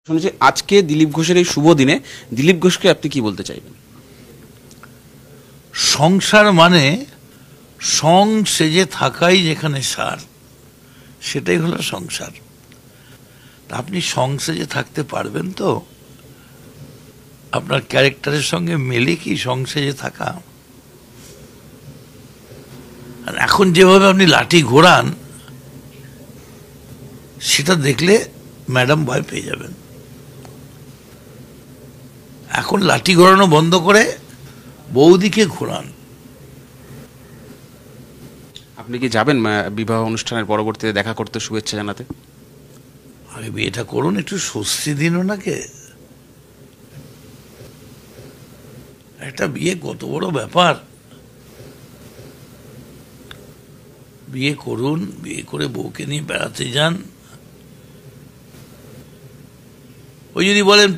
শুনেছি আজকে দিলীপ ঘোষের এই শুভ দিনে দিলীপ ঘোষকে আপনি কি বলতে চাইবেন? সংসার মানে সং সেজে থাকাই যেখানে সার, সেটাই হলো সংসার। আপনি সং সেজে থাকতে পারবেন তো? আপনার ক্যারেক্টারের সঙ্গে মেলে কি সং সেজে থাকা? আর এখন যেভাবে আপনি লাঠি ঘোরান, সেটা দেখলে ম্যাডাম ভয় পেয়ে যাবেন। এখন লাঠি ঘোরানো বন্ধ করে বৌদিকে ঘোরান। আপনি কি যাবেন বিবাহ অনুষ্ঠানের পরবর্তীতে দেখা করতে, শুভেচ্ছা জানাতে? আগে বিয়েটা করুন, একটু স্বস্তি দিন ওনাকে। একটা বিয়ে কত বড় ব্যাপার। বিয়ে করুন, বিয়ে করে বউকে নিয়ে বেড়াতে যান। ওই যদি বলেন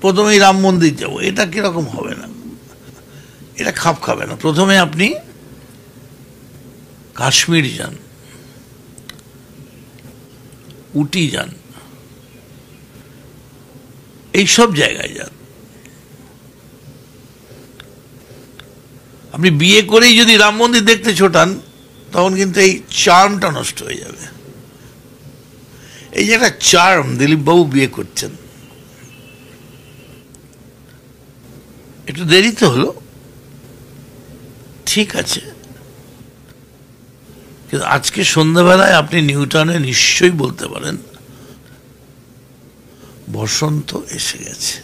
প্রথমেই রাম মন্দির যাবো, এটা কিরকম হবে না, এটা খাপ খাবে না। প্রথমে আপনি কাশ্মীর যান, উটি যান, এইসব জায়গায় যান। আপনি বিয়ে করেই যদি রাম মন্দির দেখতে ছোটান, তখন কিন্তু এই চার্মটা নষ্ট হয়ে যাবে। এই যে একটা চার্ম, দিলীপবাবু বিয়ে করছেন, একটু দেরিতে হলো, ঠিক আছে, কিন্তু আজকে সন্ধ্যাবেলায় আপনি নিউটাউনে নিশ্চয়ই বলতে পারেন বসন্ত এসে গেছে।